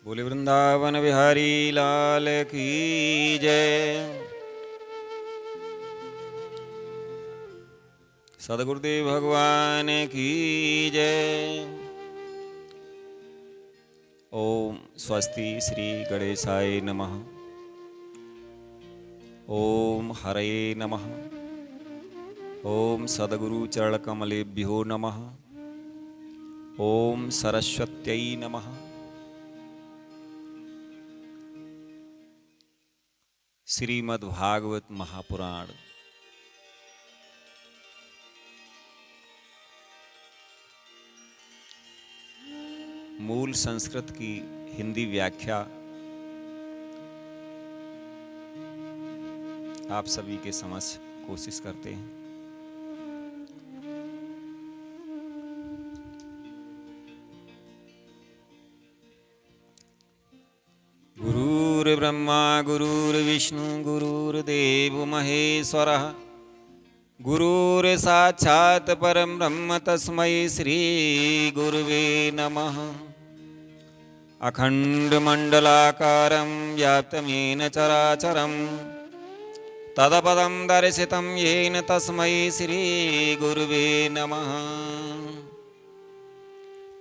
बोले वृंदावन बिहारी लाल की जय। सदगुरुदेव भगवान की जय। ओम स्वस्ति श्री गणेशाय नमः। ओम हरये नमः। ओम सद्गुरु चरण कमलेभ्यो नमः। ओम सरस्वत्यै नमः। श्रीमद्भागवत महापुराण मूल संस्कृत की हिंदी व्याख्या आप सभी के समक्ष कोशिश करते हैं। गुरुर्ब्रह्मा गुरुर्विष्णु गुरुर्देवो महेश्वरः गुरुर्साक्षात् परं ब्रह्म तस्मै श्री गुरुवे नमः। अखण्डमण्डलाकारं व्याप्तं चराचरं तदपदं दर्शितं येन तस्मै श्री गुरुवे नमः।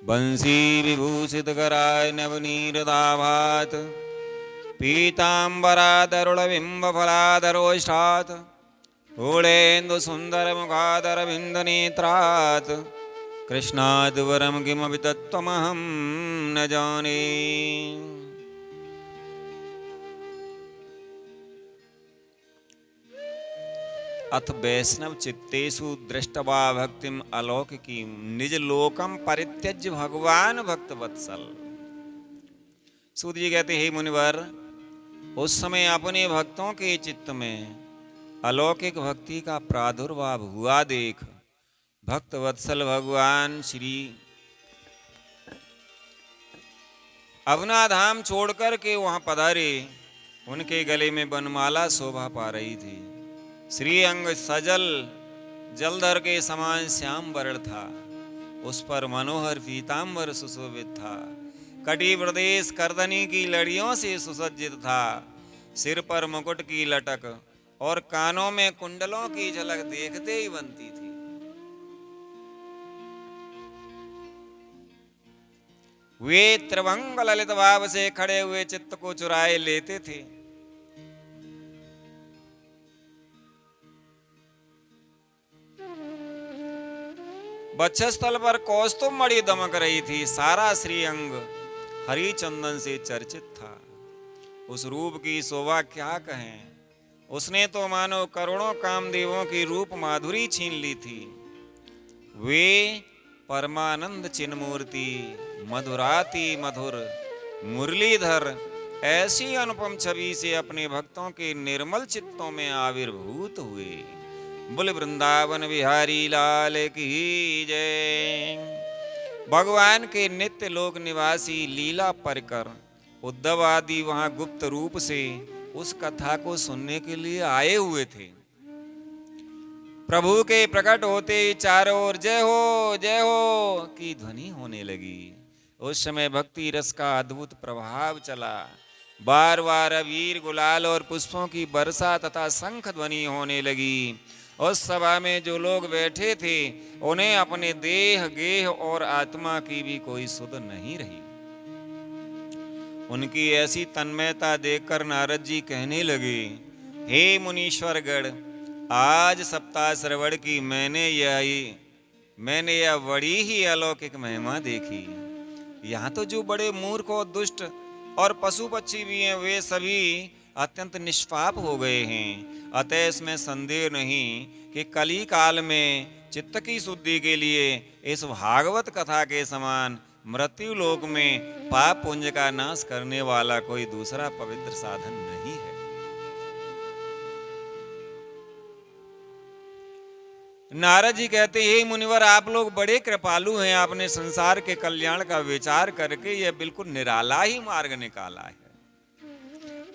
वंशी विभूषितकराय नवनीरदाभात् पीताम्बरादरुणबिम्बफलादरोष्ठात् पूर्णेन्दुसुन्दरमुखादरविन्दनेत्रात् कृष्णाद् वरं किमपि तत्त्वमहं न जाने। अथ वैष्णव चित्तेषु दृष्टवा भक्तिम अलौकिकीं निज लोकम परित्यज्य भगवान भक्त वत्सल। सूत जी कहते हे मुनिवर, उस समय अपने भक्तों के चित्त में अलौकिक भक्ति का प्रादुर्भाव हुआ देख भक्त वत्सल भगवान श्री अवना धाम छोड़कर के वहां पधारे। उनके गले में बनमाला शोभा पा रही थी। श्री अंग सजल जलधर के समान श्याम वर्ण था। उस पर मनोहर पीताम्बर सुशोभित था। कटी प्रदेश करदनी की लड़ियों से सुसज्जित था। सिर पर मुकुट की लटक और कानों में कुंडलों की झलक देखते ही बनती थी। वे त्रिभंग ललित भाव से खड़े हुए चित्त को चुराए लेते थे। वक्षस्थल पर कौस्तुभ मणि दमक रही थी। सारा श्री अंग हरि चंदन से चर्चित था। उस रूप की शोभा क्या कहें। उसने तो मानो करोड़ों कामदेवों की रूप माधुरी छीन ली थी। वे परमानंद चिन्मूर्ति मधुराति मधुर मुरलीधर ऐसी अनुपम छवि से अपने भक्तों के निर्मल चित्तों में आविर्भूत हुए। बोले वृंदावन बिहारी लाल की जय। भगवान के नित्य लोक निवासी लीला परिकर उद्धव आदि वहां गुप्त रूप से उस कथा को सुनने के लिए आए हुए थे। प्रभु के प्रकट होते ही चारों ओर जय हो की ध्वनि होने लगी। उस समय भक्ति रस का अद्भुत प्रभाव चला। बार बार अबीर गुलाल और पुष्पों की वर्षा तथा शंख ध्वनि होने लगी। उस सभा में जो लोग बैठे थे उन्हें अपने देह गेह और आत्मा की भी कोई सुध नहीं रही। उनकी ऐसी तन्मयता देखकर नारद जी कहने लगे, हे मुनीश्वर गण, आज सप्ताह श्रवण की मैंने यह बड़ी ही अलौकिक महिमा देखी। यहाँ तो जो बड़े मूर्ख और दुष्ट और पशु पक्षी भी हैं वे सभी अत्यंत निष्पाप हो गए हैं। अतः इसमें संदेह नहीं कि कली काल में चित्त की शुद्धि के लिए इस भागवत कथा के समान मृत्यु लोक में पाप पुण्य का नाश करने वाला कोई दूसरा पवित्र साधन नहीं है। नारद जी कहते हे मुनिवर, आप लोग बड़े कृपालु हैं। आपने संसार के कल्याण का विचार करके यह बिल्कुल निराला ही मार्ग निकाला है।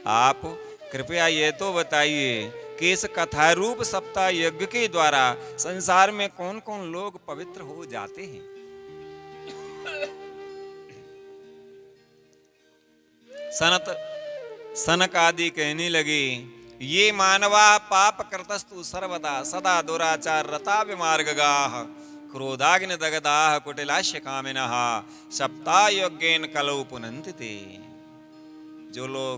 आप कृपया यह तो बताइए कि इस कथा रूप सप्ताह यज्ञ के द्वारा संसार में कौन कौन लोग पवित्र हो जाते हैं। सनक आदि कहने लगे, ये मानवा पाप कृतस्तु सर्वदा सदा दुराचार रता विमार्गाः क्रोधाग्नि दगदाः कुटिलाश्य कामिनः सप्ता यज्ञेन कलौ पुनन्ति ते। जो लोग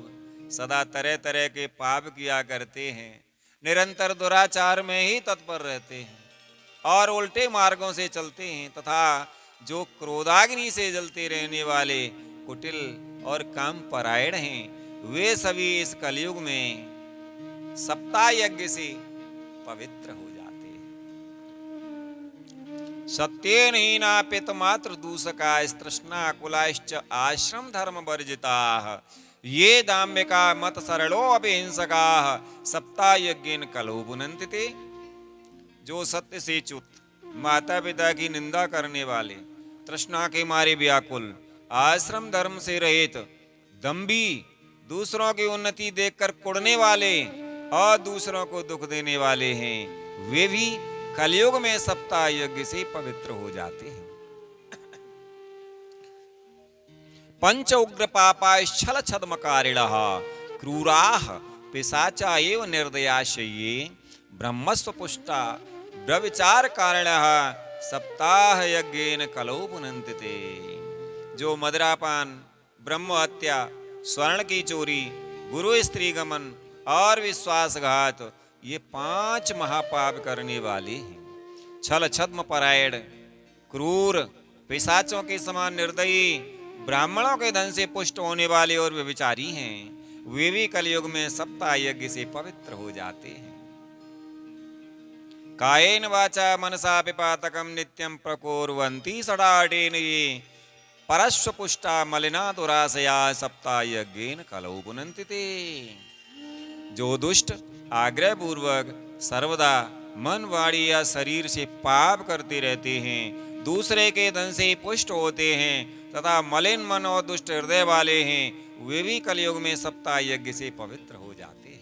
सदा तरह तरह के पाप किया करते हैं, निरंतर दुराचार में ही तत्पर रहते हैं और उल्टे मार्गों से चलते हैं, तथा जो क्रोधाग्नि से जलते रहने वाले कुटिल और काम परायण हैं, वे सभी इस कलयुग में सप्ताह यज्ञ से पवित्र हो जाते हैं। सत्येन हीनापित मात्र दूषका तृष्णा कुलाश्च आश्रम धर्म वर्जिताः ये दाम्भिका मत सरलो अभिहिंसकाः सप्ताह यज्ञेन कलौ पुनन्ति ते। जो सत्य से च्युत, माता पिता की निंदा करने वाले, तृष्णा के मारे व्याकुल, आश्रम धर्म से रहित, दंभी, दूसरों की उन्नति देखकर कुढ़ने वाले और दूसरों को दुख देने वाले हैं, वे भी कलयुग में सप्ताह यज्ञ से पवित्र हो जाते हैं। पंच उग्र पापाश्छल छद्मकारिणः क्रूराः पिशाचा एव निर्दयाशये ब्रह्मस्व पुष्टा व्यभिचार कारिणः सप्ताह यज्ञेन कलौ पुनन्ति ते। जो मदिरापान, ब्रह्म हत्या, स्वर्ण की चोरी, गुरु स्त्री गमन और विश्वासघात, ये 5 महापाप करने वाले हैं। छल छद्म परायण, क्रूर, पिशाचों के समान निर्दयी, ब्राह्मणों के धन से पुष्ट होने वाले और व्यभिचारी हैं, वे भी कलयुग में सप्ताह यज्ञ से पवित्र हो जाते हैं। कायेन वाचा मनसा पिपातकम नित्यं प्रकुर्वन्ति षडाढ्येन ये परस्व पुष्टा मलिना दुराशया सप्ताह यज्ञेन कलौ पुनन्ति ते। जो दुष्ट आग्रह पूर्वक सर्वदा मन, वाणी या शरीर से पाप करते रहते हैं, दूसरे के धन से पुष्ट होते हैं तथा मलिन मन और दुष्ट हृदय वाले हैं, वे भी कलयुग में सप्ताह यज्ञ से पवित्र हो जाते हैं।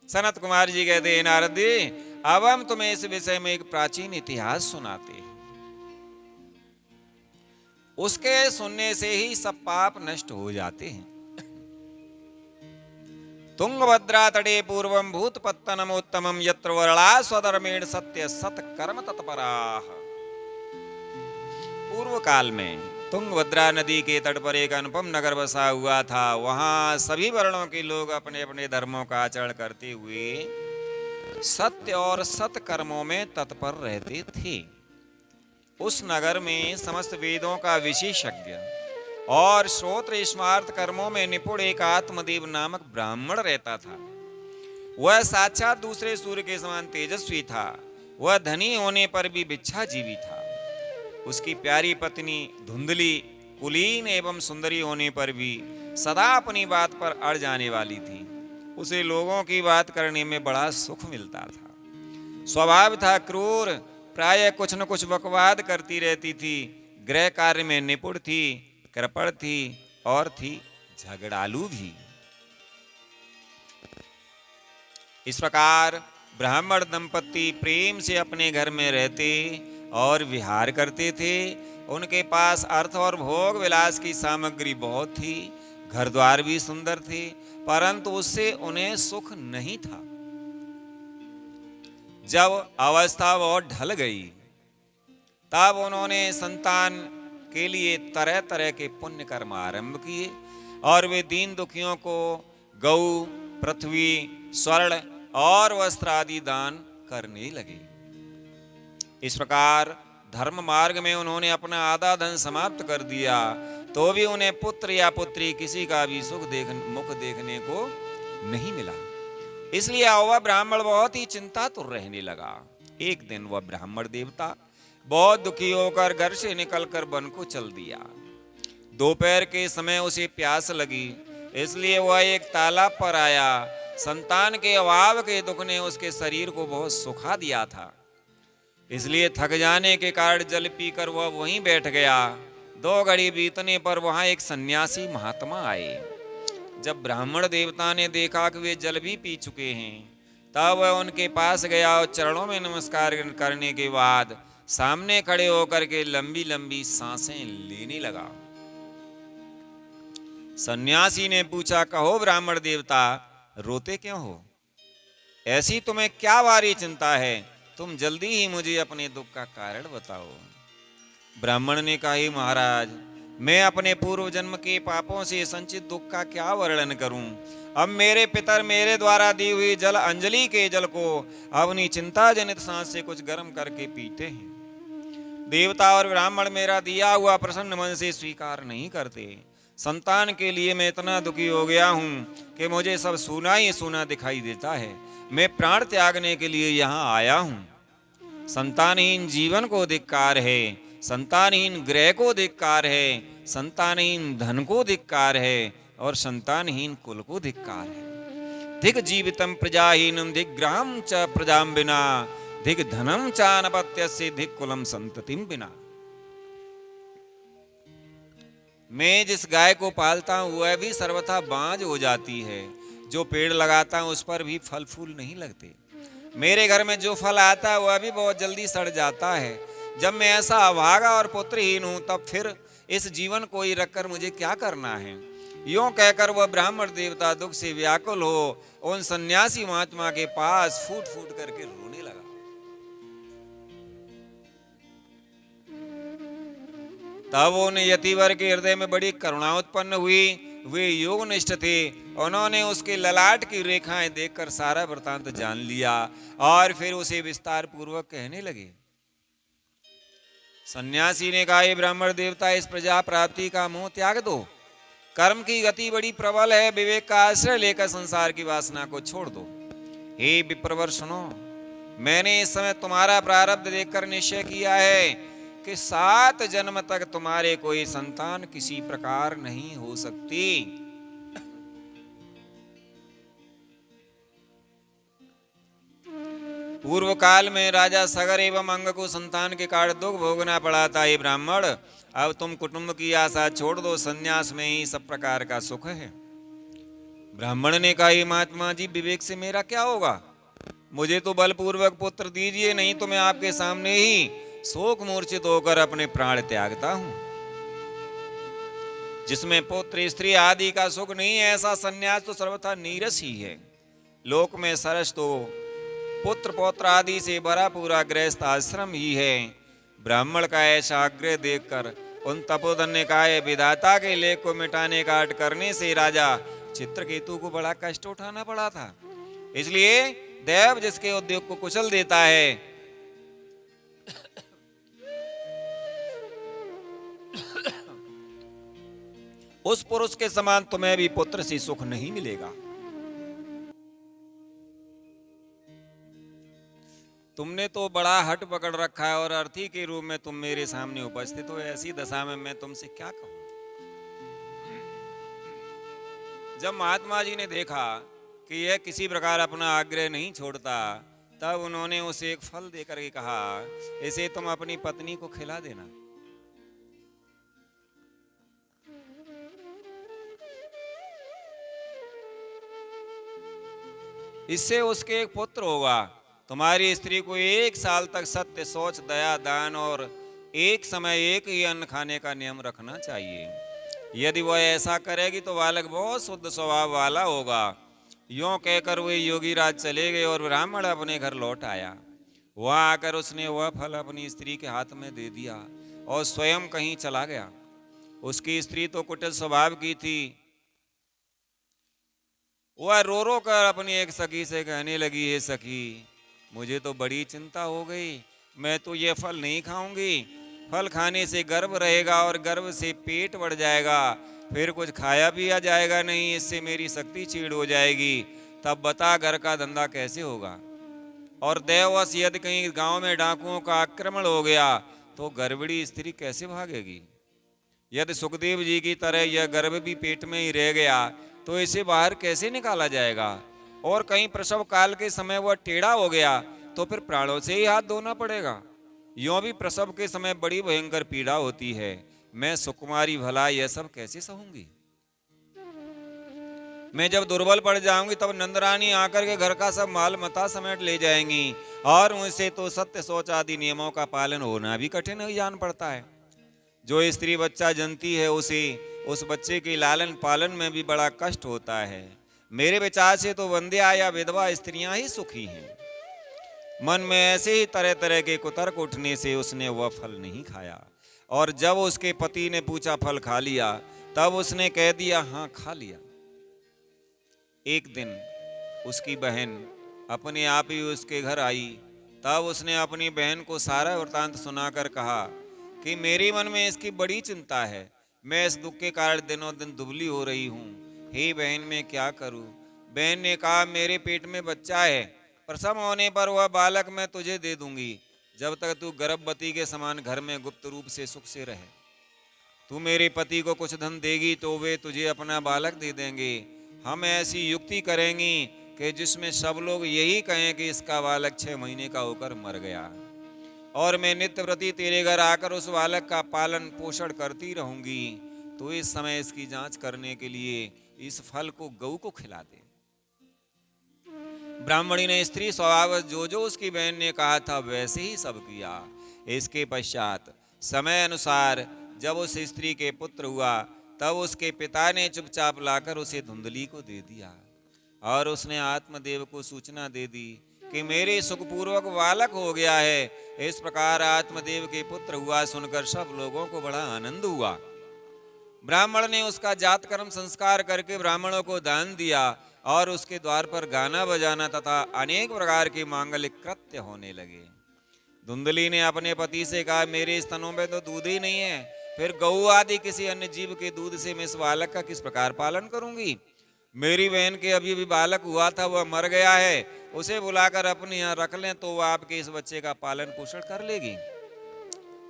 सनत कुमार जी कहते हैं, नारद जी, अब हम तुम्हें इस विषय में एक प्राचीन इतिहास सुनाते हैं। उसके सुनने से ही सब पाप नष्ट हो जाते हैं। तुंगभद्रा तटे पूर्वम भूतपत्तनमोत्तमम यत्र वर्णा स्वधर्मेण सत्य सत्कर्म तत्पराः। पूर्व काल में तुंगभद्रा नदी के तट पर एक अनुपम नगर बसा हुआ था। वहां सभी वर्णों के लोग अपने अपने धर्मों का आचरण करते हुए सत्य और सत्कर्मों में तत्पर रहते थे। उस नगर में समस्त वेदों का विशेषज्ञ और श्रोत्र स्मार्त कर्मों में निपुण एक आत्मदेव नामक ब्राह्मण रहता था। वह साक्षात दूसरे सूर्य के समान तेजस्वी था। वह धनी होने पर भी भिक्षाजीवी था। उसकी प्यारी पत्नी धुंधली, कुलीन एवं सुंदरी होने पर भी सदा अपनी बात पर अड़ जाने वाली थी। उसे लोगों की बात करने में बड़ा सुख मिलता था। स्वभाव था क्रूर, प्रायः कुछ न कुछ बकवाद करती रहती थी। गृह कार्य में निपुण थी, कृपण थी और थी झगड़ालू भी। इस प्रकार ब्राह्मण दंपति प्रेम से अपने घर में रहते और विहार करते थे। उनके पास अर्थ और भोग विलास की सामग्री बहुत थी, घर द्वार भी सुंदर थे, परंतु उससे उन्हें सुख नहीं था। जब अवस्था बहुत ढल गई, तब उन्होंने संतान के लिए तरह तरह के पुण्य कर्म आरंभ किए और वे दीन दुखियों को गौ, पृथ्वी, स्वर्ण और वस्त्र आदि दान करने लगे। इस प्रकार धर्म मार्ग में उन्होंने अपना आधा धन समाप्त कर दिया, तो भी उन्हें पुत्र या पुत्री किसी का भी मुख देखने को नहीं मिला। इसलिए वह ब्राह्मण बहुत ही चिंतातुर रहने लगा। एक दिन वह ब्राह्मण देवता बहुत दुखी होकर घर से निकलकर वन को चल दिया। दोपहर के समय उसे प्यास लगी, इसलिए वह एक तालाब पर आया। संतान के अभाव के दुख ने उसके शरीर को बहुत सुखा दिया था, इसलिए थक जाने के कारण जल पीकर वह वहीं बैठ गया। 2 घड़ी बीतने पर वहां एक सन्यासी महात्मा आए। जब ब्राह्मण देवता ने देखा कि वे जल भी पी चुके हैं, तब वह उनके पास गया और चरणों में नमस्कार करने के बाद सामने खड़े होकर के लंबी लंबी सांसें लेने लगा। सन्यासी ने पूछा, कहो ब्राह्मण देवता, रोते क्यों हो? ऐसी तुम्हें क्या भारी चिंता है? तुम जल्दी ही मुझे अपने दुख का कारण बताओ। ब्राह्मण ने कहा, हे महाराज, मैं अपने पूर्व जन्म के पापों से संचित दुख का क्या वर्णन करूं? अब मेरे पितर मेरे द्वारा दी हुई जल अंजलि के जल को अपनी चिंता जनित सांस से कुछ गर्म करके पीते हैं। देवता और ब्राह्मण मेरा दिया हुआ प्रसन्न मन से स्वीकार नहीं करते। संतान के लिए मैं इतना दुखी हो गया हूं कि मुझे सब सूना ही सूना दिखाई देता है। मैं प्राण त्यागने के लिए यहाँ आया हूँ। संतानहीन जीवन को धिक्कार है, संतानहीन गृह को धिक्कार है, संतानहीन धन को धिक्कार है और संतानहीन कुल को धिक्कार है। धिक जीवितम प्रजाहीनम धिक ग्राम च प्रजाम बिना धिक धनम चानपत्यस्य धिक कुलम संततिम बिना। मैं जिस गाय को पालता हूँ वह भी सर्वथा बांझ हो जाती है। जो पेड़ लगाता हूँ उस पर भी फल फूल नहीं लगते। मेरे घर में जो फल आता है वह भी बहुत जल्दी सड़ जाता है। जब मैं ऐसा अभागा और पुत्रहीन हूँ तब फिर इस जीवन को ही रखकर मुझे क्या करना है? यूं कहकर वह ब्राह्मण देवता दुख से व्याकुल हो उन सन्यासी महात्मा के पास फूट फूट करके रोने लगा। तब उन यतिवर के हृदय में बड़ी करुणा उत्पन्न हुई। वे योगनिष्ठ थे। उन्होंने उसके ललाट की रेखाएं देखकर सारा वृतांत जान लिया और फिर उसे विस्तार पूर्वक कहने लगे। सन्यासी ने कहा, हे ब्राह्मण देवता, इस प्रजा प्राप्ति का मोह त्याग दो। कर्म की गति बड़ी प्रबल है। विवेक का आश्रय लेकर संसार की वासना को छोड़ दो। हे विप्रवर सुनो, मैंने इस समय तुम्हारा प्रारब्ध देखकर निश्चय किया है कि 7 जन्म तक तुम्हारे कोई संतान किसी प्रकार नहीं हो सकती। पूर्व काल में राजा सगर एवं अंग को संतान के कारण दुख भोगना पड़ा था। ये ब्राह्मण, अब तुम कुटुंब की आशा छोड़ दो। संन्यास में ही सब प्रकार का सुख है। ब्राह्मण ने कहा, हे महात्मा जी, विवेक से मेरा क्या होगा? मुझे तो बलपूर्वक पुत्र दीजिए, नहीं तो मैं आपके सामने ही शोक मूर्छित होकर अपने प्राण त्यागता हूं। जिसमें पुत्र स्त्री आदि का सुख नहीं है, ऐसा संन्यास तो सर्वथा नीरस ही है। लोक में सरस तो पुत्र पौत्र आदि से भरा पूरा गृहस्थ आश्रम ही है। ब्राह्मण का ऐसा आग्रह देखकर उन तपोधन ने कहा, विधाता के लेख को मिटाने का हठ करने से राजा चित्रकेतु को बड़ा कष्ट उठाना पड़ा था। इसलिए देव जिसके उद्योग को कुचल देता है, उस पुरुष के समान तुम्हें भी पुत्र से सुख नहीं मिलेगा। तुमने तो बड़ा हट पकड़ रखा है और अर्थी के रूप में तुम मेरे सामने उपस्थित हो। ऐसी दशा में मैं तुमसे क्या कहूं? जब महात्मा जी ने देखा कि यह किसी प्रकार अपना आग्रह नहीं छोड़ता, तब उन्होंने उसे एक फल देकर के कहा, इसे तुम अपनी पत्नी को खिला देना। इससे उसके एक पुत्र होगा। तुम्हारी स्त्री को 1 साल तक सत्य, शौच, दया, दान और एक समय एक ही अन्न खाने का नियम रखना चाहिए। यदि वह ऐसा करेगी तो बालक बहुत शुद्ध स्वभाव वाला होगा। यों कहकर वे योगी राज चले गए और ब्राह्मण अपने घर लौट आया। वहां आकर उसने वह फल अपनी स्त्री के हाथ में दे दिया और स्वयं कहीं चला गया। उसकी स्त्री तो कुटिल स्वभाव की थी। वह रो रो कर अपनी एक सखी से कहने लगी, हे सखी, मुझे तो बड़ी चिंता हो गई। मैं तो ये फल नहीं खाऊंगी। फल खाने से गर्भ रहेगा और गर्भ से पेट बढ़ जाएगा, फिर कुछ खाया पिया जाएगा नहीं। इससे मेरी शक्ति छीड़ हो जाएगी। तब बता, घर का धंधा कैसे होगा? और देववश यदि कहीं गांव में डाकुओं का आक्रमण हो गया तो गर्भिणी स्त्री कैसे भागेगी? यदि सुखदेव जी की तरह यह गर्भ भी पेट में ही रह गया तो इसे बाहर कैसे निकाला जाएगा? और कहीं प्रसव काल के समय वह टेढ़ा हो गया तो फिर प्राणों से ही हाथ धोना पड़ेगा। यों भी प्रसव के समय बड़ी भयंकर पीड़ा होती है। मैं सुकुमारी भला यह सब कैसे सहूंगी? मैं जब दुर्बल पड़ जाऊंगी तब नंदरानी आकर के घर का सब माल मता समेट ले जाएंगी और मुझसे तो सत्य, शौच आदि नियमों का पालन होना भी कठिन ही जान पड़ता है। जो स्त्री बच्चा जनती है उसे उस बच्चे के लालन पालन में भी बड़ा कष्ट होता है। मेरे विचार से तो वंध्या या विधवा स्त्रियां ही सुखी हैं। मन में ऐसे ही तरह तरह के कुतर्क उठने से उसने वह फल नहीं खाया, और जब उसके पति ने पूछा फल खा लिया, तब उसने कह दिया हाँ खा लिया। एक दिन उसकी बहन अपने आप ही उसके घर आई। तब उसने अपनी बहन को सारा वृतांत सुनाकर कहा कि मेरे मन में इसकी बड़ी चिंता है। मैं इस दुख के कारण दिनों दिन दुबली हो रही हूँ। हे बहन, मैं क्या करूँ? बहन ने कहा, मेरे पेट में बच्चा है, प्रसव होने पर वह बालक मैं तुझे दे दूंगी, जब तक तू गर्भवती के समान घर में गुप्त रूप से सुख से रहे। तू मेरे पति को कुछ धन देगी तो वे तुझे अपना बालक दे देंगे। हम ऐसी युक्ति करेंगी कि जिसमें सब लोग यही कहें कि इसका बालक 6 महीने का होकर मर गया, और मैं नित्य प्रति तेरे घर आकर उस बालक का पालन पोषण करती रहूंगी। तो इस समय इसकी जांच करने के लिए इस फल को गऊ को खिला दे। ब्राह्मणी ने स्त्री स्वभाव जो जो उसकी बहन ने कहा था वैसे ही सब किया। इसके पश्चात समय अनुसार जब उस स्त्री के पुत्र हुआ, तब उसके पिता ने चुपचाप लाकर उसे धुंधली को दे दिया, और उसने आत्मदेव को सूचना दे दी कि मेरे सुखपूर्वक बालक हो गया है। इस प्रकार आत्मदेव के पुत्र हुआ सुनकर सब लोगों को बड़ा आनंद हुआ। ब्राह्मण ने उसका जात कर्म संस्कार करके ब्राह्मणों को दान दिया, और उसके द्वार पर गाना बजाना तथा अनेक प्रकार के मांगलिक कृत्य होने लगे। धुंधली ने अपने पति से कहा, मेरे स्तनों में तो दूध ही नहीं है, फिर गऊ आदि किसी अन्य जीव के दूध से मैं इस बालक का किस प्रकार पालन करूंगी? मेरी बहन के अभी भी बालक हुआ था, वह मर गया है, उसे बुलाकर अपने यहाँ रख लें तो वह आपके इस बच्चे का पालन पोषण कर लेगी।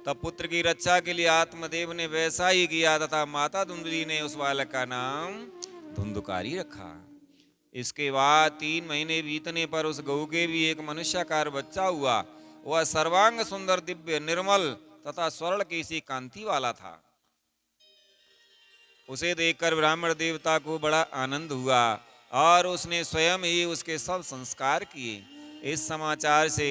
तब पुत्र की रक्षा के लिए आत्मदेव ने वैसा ही किया, तथा माता धुंधली ने उस बालक का नाम धुंधुकारी रखा। इसके बाद 3 महीने बीतने पर उस गऊ के भी एक मनुष्याकार बच्चा हुआ। वह सर्वांग सुंदर, दिव्य, निर्मल तथा स्वर्ण की सी कांति वाला था। उसे देखकर ब्राह्मण देवता को बड़ा आनंद हुआ, और उसने स्वयं ही उसके सब संस्कार किए। इस समाचार से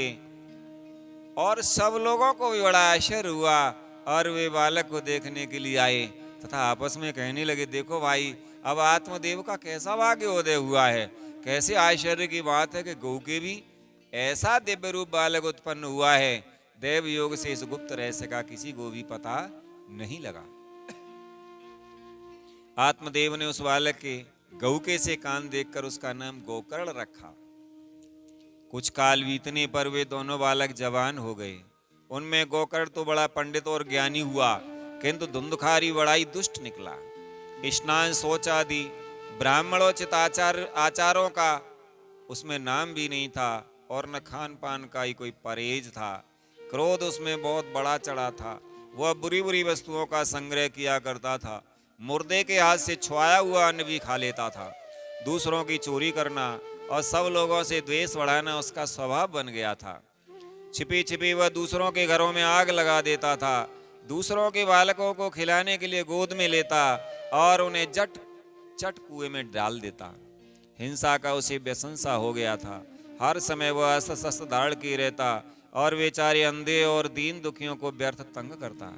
और सब लोगों को भी बड़ा आश्चर्य हुआ, और वे बालक को देखने के लिए आए तथा आपस में कहने लगे, देखो भाई, अब आत्मदेव का कैसा भाग्योदय हुआ है। कैसे आश्चर्य की बात है कि गौ के भी ऐसा दिव्य रूप बालक उत्पन्न हुआ है। देव योग से इस गुप्त रहस्य का किसी को भी पता नहीं लगा। आत्मदेव ने उस बालक के गौके से कान देखकर उसका नाम गोकर्ण रखा। कुछ काल बीतने पर वे दोनों बालक जवान हो गए। उनमें गोकर्ण तो बड़ा पंडित और ज्ञानी हुआ, किंतु धुंधुकारी बड़ा ही दुष्ट निकला। स्नान, शौच आदि ब्राह्मणोचित आचारों का उसमें नाम भी नहीं था, और न खान पान का ही कोई परहेज था। क्रोध उसमें बहुत बड़ा चढ़ा था। वह बुरी बुरी वस्तुओं का संग्रह किया करता था। मुर्दे के हाथ से छुआया हुआ अन्न भी खा लेता था। दूसरों की चोरी करना और सब लोगों से द्वेष बढ़ाना उसका स्वभाव बन गया था। छिपी छिपी वह दूसरों के घरों में आग लगा देता था। दूसरों के बालकों को खिलाने के लिए गोद में लेता और उन्हें जट चट कुएं में डाल देता। हिंसा का उसे व्यसन सा हो गया था। हर समय वह अस्त्र शस्त्र धारण किए रहता और बेचारे अंधे और दीन दुखियों को व्यर्थ तंग करता।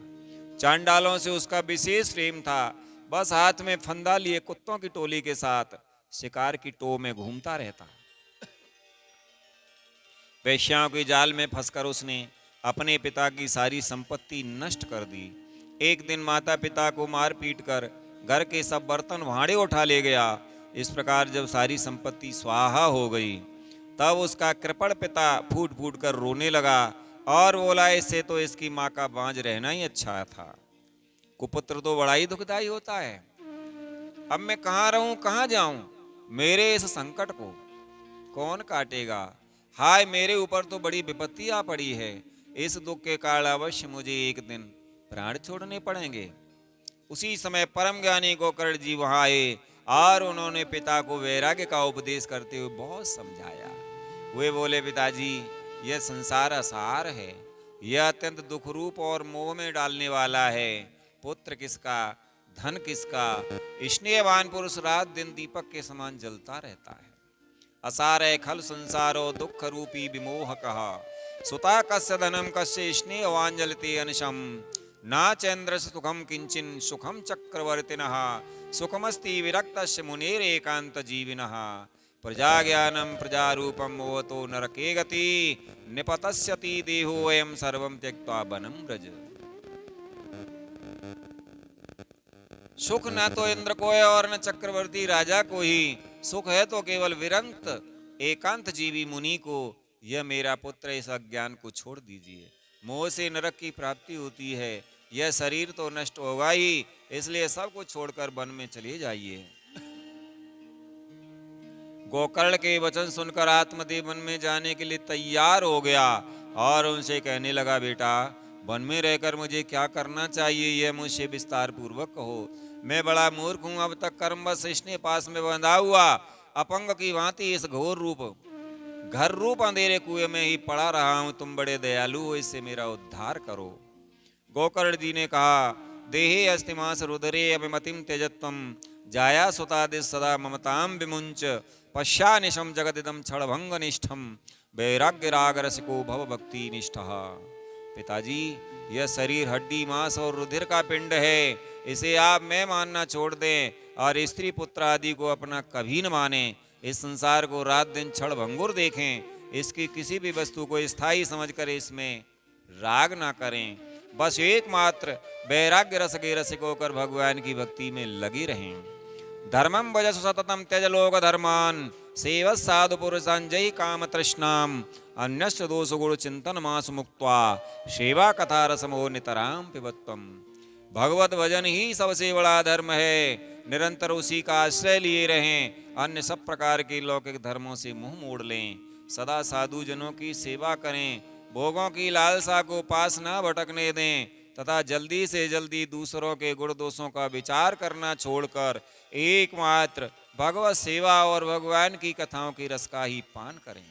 चांडालों से उसका विशेष प्रेम था। बस हाथ में फंदा लिए कुत्तों की टोली के साथ शिकार की टो में घूमता रहता। वेश्याओं के जाल में फंसकर उसने अपने पिता की सारी संपत्ति नष्ट कर दी। एक दिन माता पिता को मार पीट कर घर के सब बर्तन भांडे उठा ले गया। इस प्रकार जब सारी संपत्ति स्वाहा हो गई, तब उसका कृपण पिता फूट फूट कर रोने लगा और बोला, इससे तो इसकी माँ का बांझ रहना ही अच्छा था। कुपुत्र तो बड़ा ही दुखदाई होता है। अब मैं कहाँ रहूं, कहाँ जाऊं? मेरे इस संकट को कौन काटेगा? हाय, मेरे ऊपर तो बड़ी विपत्ति आ पड़ी है। इस दुख के कारण अवश्य मुझे एक दिन प्राण छोड़ने पड़ेंगे। उसी समय परम ज्ञानी गोकर्ण जी वहां आए और उन्होंने पिता को वैराग्य का उपदेश करते हुए बहुत समझाया। वे बोले, पिताजी, यह संसार असार है। यह अत्यंत दुख रूप और मोह में डालने वाला है। पुत्र किसका, धन किसका? स्नेहवान पुरुष रात दिन दीपक के समान जलता रहता है। असार है खल संसारो दुख रूपी विमोह कहा। सुता कस्य धनम कस्य स्नेहवान जलते अनशम। ना चेन्द्र सुखम किंचिन सुखम चक्रवर्तिनः सुखमस्ति विरक्तस्य मुनेरेकांत जीविनः प्रजाज्ञानम प्रजारूपम मोहतो नरके गति निपतस्यति देहो अयम सर्वम त्यक्त्वा वनम व्रज। सुख न तो इंद्र को है और न चक्रवर्ती राजा को ही, सुख है तो केवल विरक्त एकांत जीवी मुनि को। यह मेरा पुत्र इस अज्ञान को छोड़ दीजिए, मोह से नरक की प्राप्ति होती है। यह शरीर तो नष्ट होगा ही, इसलिए सब कुछ छोड़कर वन में चले जाइए। गोकर्ण के वचन सुनकर आत्मदेव वन में जाने के लिए तैयार हो गया और उनसे कहने लगा, बेटा वन में रहकर मुझे क्या करना चाहिए, यह मुझसे विस्तार पूर्वक कहो। मैं बड़ा मूर्ख हूं, अब तक कर्मवश इसने पास में बंधा हुआ अपंग की भांति इस घोर रूप घर रूप अंधेरे कुएं में ही पड़ा रहा हूं। तुम बड़े दयालु हो, इससे मेरा उद्धार करो। गोकर्ण जी ने कहा, देहे अस्तिमास रुदरे अभिमतिम त्यजत्वम जाया सुतादि सदा ममताम विमुंच पश्यानिशम जगदिदम क्षणभंग निष्ठम वैराग्य राग रसिको भव भक्ति निष्ठः। पिताजी, यह शरीर हड्डी मांस और रुधिर का पिंड है, इसे आप मैं मानना छोड़ दें और स्त्री पुत्र आदि को अपना कभी न माने। इस संसार को रात दिन क्षण भंगुर देखें, इसकी किसी भी वस्तु को स्थायी समझकर इसमें राग ना करें। बस एकमात्र वैराग्य रस के रसिक होकर भगवान की भक्ति में लगे रहें। धर्मम भजसु सततम त्यज लोक धर्मान सेवत साधु पुरुषां जय काम तृष्णाम अन्यश्च दोष गुण चिंतन मास मुक्त्वा सेवा कथा रसमो नितराम पिबत्वम। भगवत भजन ही सबसे बड़ा धर्म है, निरंतर उसी का आश्रय लिए रहें। अन्य सब प्रकार के लौकिक धर्मों से मुंह मोड़ लें, सदा साधु जनों की सेवा करें, भोगों की लालसा को पास न भटकने दें तथा जल्दी से जल्दी दूसरों के गुण दोषों का विचार करना छोड़कर एकमात्र भगवत सेवा और भगवान की कथाओं की रस का ही पान करें।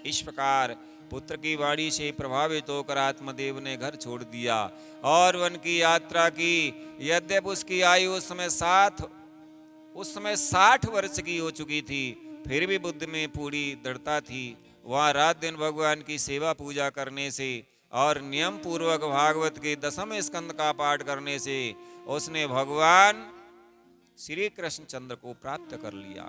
इस प्रकार पुत्र की वाणी से प्रभावित होकर आत्मदेव ने घर छोड़ दिया और वन की यात्रा की। यद्यपि उसकी आयु उस समय 60 वर्ष की हो चुकी थी, फिर भी बुद्धि में पूरी दृढ़ता थी। वह रात दिन भगवान की सेवा पूजा करने से और नियम पूर्वक भागवत के 10वें स्कंद का पाठ करने से उसने भगवान श्री कृष्णचंद्र को प्राप्त कर लिया।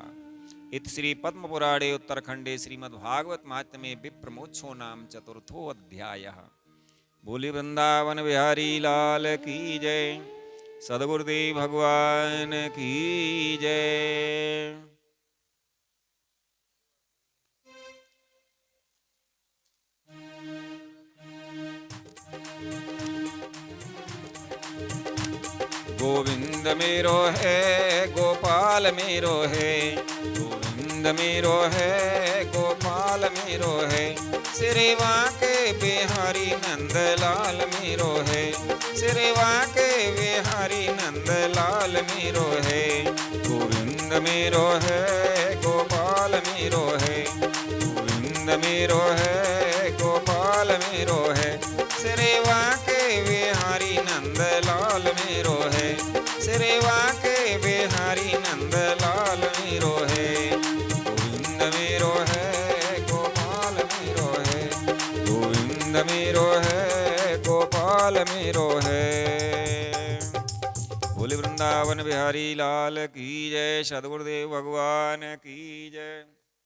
इत श्री पद्म पुराणे उत्तरखंडे श्रीमद्भागवत महात्म्ये विप्रमोक्षो नाम चतुर्थो अध्यायः। बोले वृंदावन बिहारी लाल की जय, सद्गुरुदेव भगवान की जय। गोविंद मेरो है गोपाल मेरो है, गोविंद मेरो है गोपाल मेरो है, सिरेवा के बिहारी नंदलाल मेरो है, सिरेवा के बिहारी नंदलाल मेरो है। गोविंद मेरो है गोपाल मेरो है, गोविंद मेरो है गोपाल मेरो है, सिरेवा के बिहारी नंदलाल मेरो है, सिरेवा के बिहारी नंदलाल मेरो है। गोविंद मेरो है गोपाल मेरो है, गोविंद मेरो है गोपाल मेरो है। बोले वृंदावन बिहारी लाल की जय, सद्गुरुदेव भगवान की जय।